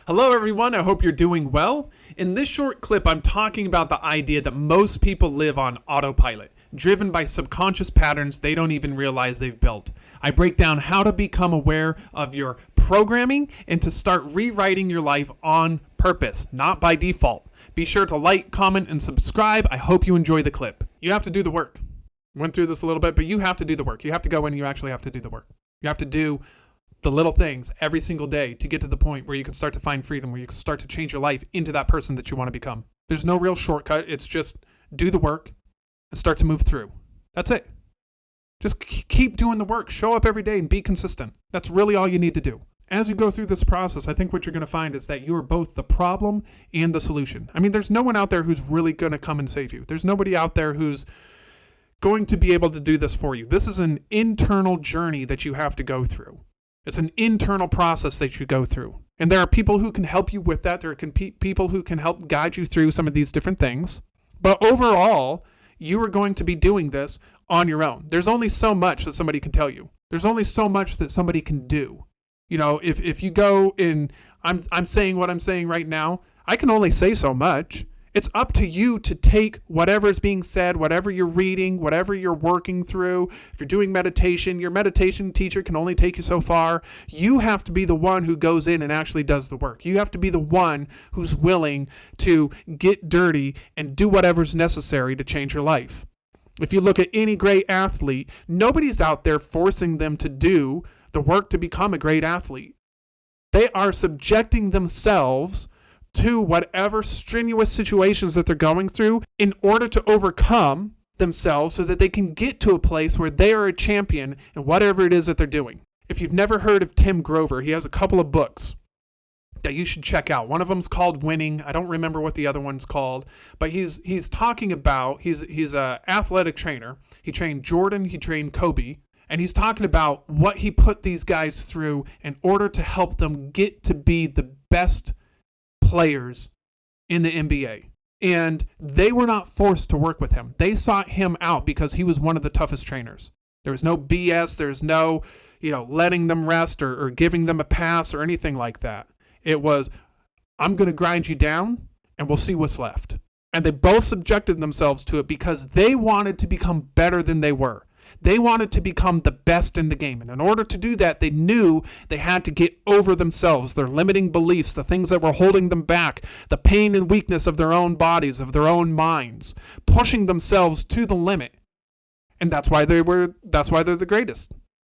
Hello everyone, I hope you're doing well. In this short clip, I'm talking about the idea that most people live on autopilot, driven by subconscious patterns they don't even realize they've built. I break down how to become aware of your programming and to start rewriting your life on purpose, not by default. Be sure to like, comment, and subscribe. I hope you enjoy the clip. You have to do the work. Went through this a little bit, but you have to do the work. You have to go in and you actually have to do the work. You have to do the little things every single day to get to the point where you can start to find freedom, where you can start to change your life into that person that you want to become. There's no real shortcut. It's just do the work and start to move through. That's it. Just keep doing the work. Show up every day and be consistent. That's really all you need to do. As you go through this process, I think what you're going to find is that you are both the problem and the solution. I mean, there's no one out there who's really going to come and save you. There's nobody out there who's going to be able to do this for you. This is an internal journey that you have to go through. It's an internal process that you go through. And there are people who can help you with that. There are people who can help guide you through some of these different things. But overall, you are going to be doing this on your own. There's only so much that somebody can tell you. There's only so much that somebody can do. You know, if you go in, I'm saying what I'm saying right now, I can only say so much. It's up to you to take whatever is being said, whatever you're reading, whatever you're working through. If you're doing meditation, your meditation teacher can only take you so far. You have to be the one who goes in and actually does the work. You have to be the one who's willing to get dirty and do whatever's necessary to change your life. If you look at any great athlete, nobody's out there forcing them to do the work to become a great athlete. They are subjecting themselves to whatever strenuous situations that they're going through in order to overcome themselves so that they can get to a place where they are a champion in whatever it is that they're doing. If you've never heard of Tim Grover, he has a couple of books that you should check out. One of them's called Winning. I don't remember what the other one's called, but he's talking about, he's a athletic trainer. He trained Jordan, he trained Kobe, and he's talking about what he put these guys through in order to help them get to be the best players in the NBA. And they were not forced to work with him. They sought him out because he was one of the toughest trainers. There was no BS. There's no, letting them rest or giving them a pass or anything like that. It was, I'm going to grind you down and we'll see what's left. And they both subjected themselves to it because they wanted to become better than they were. They wanted to become the best in the game. And in order to do that, they knew they had to get over themselves, their limiting beliefs, the things that were holding them back, the pain and weakness of their own bodies, of their own minds, pushing themselves to the limit. And that's why they're the greatest.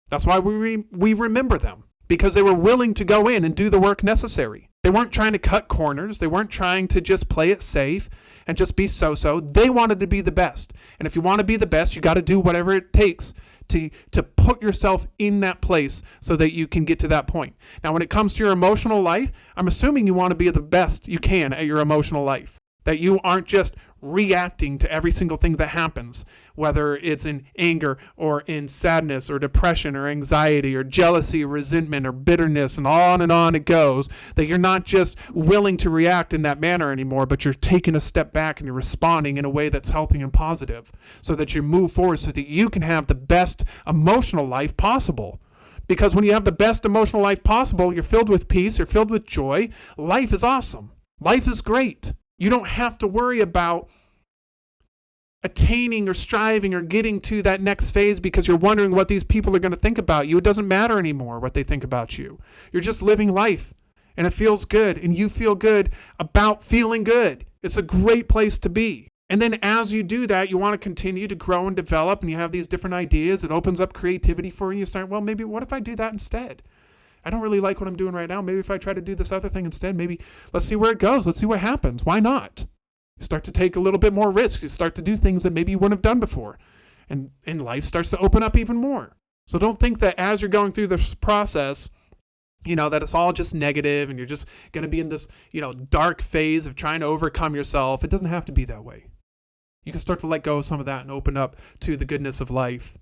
That's why we remember them, because they were willing to go in and do the work necessary. They weren't trying to cut corners. They weren't trying to just play it safe and just be so-so. They wanted to be the best. And if you want to be the best, you got to do whatever it takes to put yourself in that place so that you can get to that point. Now, when it comes to your emotional life, I'm assuming you want to be the best you can at your emotional life. That you aren't just reacting to every single thing that happens, whether it's in anger or in sadness or depression or anxiety or jealousy or resentment or bitterness, and on it goes, that you're not just willing to react in that manner anymore, but you're taking a step back and you're responding in a way that's healthy and positive so that you move forward so that you can have the best emotional life possible. Because when you have the best emotional life possible, you're filled with peace, you're filled with joy. Life is awesome. Life is great. You don't have to worry about attaining or striving or getting to that next phase because you're wondering what these people are going to think about you. It doesn't matter anymore what they think about you. You're just living life, and it feels good, and you feel good about feeling good. It's a great place to be. And then as you do that, you want to continue to grow and develop, and you have these different ideas. It opens up creativity for you. You start, well, maybe what if I do that instead? I don't really like what I'm doing right now. Maybe if I try to do this other thing instead, maybe let's see where it goes. Let's see what happens. Why not? You start to take a little bit more risk. You start to do things that maybe you wouldn't have done before. And life starts to open up even more. So don't think that as you're going through this process, that it's all just negative and you're just going to be in this, dark phase of trying to overcome yourself. It doesn't have to be that way. You can start to let go of some of that and open up to the goodness of life.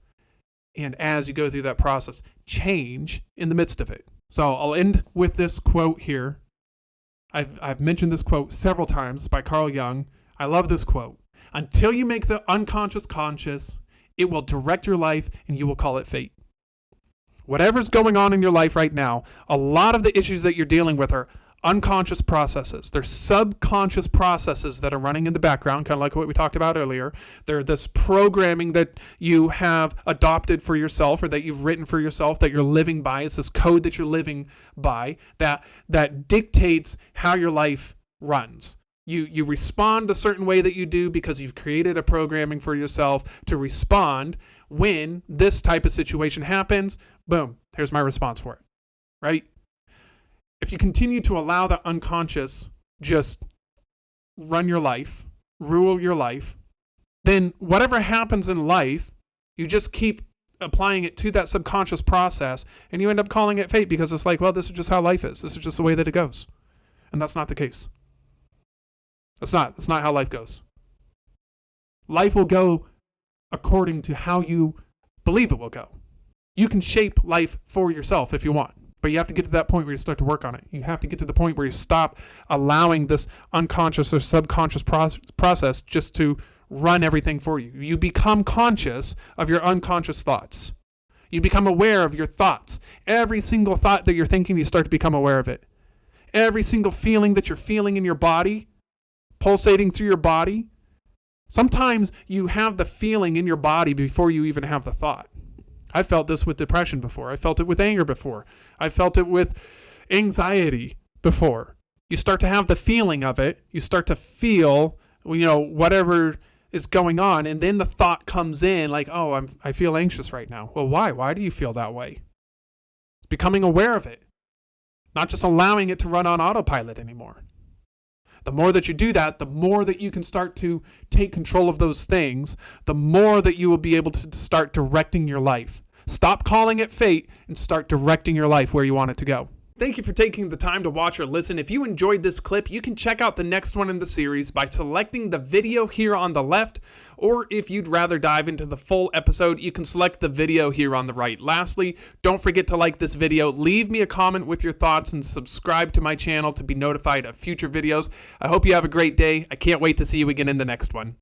And as you go through that process, change in the midst of it. So I'll end with this quote here. I've mentioned this quote several times by Carl Jung. I love this quote. Until you make the unconscious conscious, it will direct your life and you will call it fate. Whatever's going on in your life right now, a lot of the issues that you're dealing with are unconscious processes. They're subconscious processes that are running in the background, kind of like what we talked about earlier. They're this programming that you have adopted for yourself, or that you've written for yourself, that you're living by. It's this code that you're living by that dictates how your life runs. You respond a certain way that you do because you've created a programming for yourself to respond when this type of situation happens. Boom, here's my response for it, right? If you continue to allow the unconscious just run your life, rule your life, then whatever happens in life, you just keep applying it to that subconscious process, and you end up calling it fate because it's like, well, this is just how life is. This is just the way that it goes. And that's not the case. That's not how life goes. Life will go according to how you believe it will go. You can shape life for yourself if you want. But you have to get to that point where you start to work on it. You have to get to the point where you stop allowing this unconscious or subconscious process just to run everything for you. You become conscious of your unconscious thoughts. You become aware of your thoughts. Every single thought that you're thinking, you start to become aware of it. Every single feeling that you're feeling in your body, pulsating through your body. Sometimes you have the feeling in your body before you even have the thought. I felt this with depression before. I felt it with anger before. I felt it with anxiety before. You start to have the feeling of it. You start to feel, whatever is going on. And then the thought comes in like, oh, I feel anxious right now. Well, why? Why do you feel that way? Becoming aware of it. Not just allowing it to run on autopilot anymore. The more that you do that, the more that you can start to take control of those things, the more that you will be able to start directing your life. Stop calling it fate and start directing your life where you want it to go. Thank you for taking the time to watch or listen. If you enjoyed this clip, you can check out the next one in the series by selecting the video here on the left, or if you'd rather dive into the full episode, you can select the video here on the right. Lastly, don't forget to like this video, leave me a comment with your thoughts, and subscribe to my channel to be notified of future videos. I hope you have a great day. I can't wait to see you again in the next one.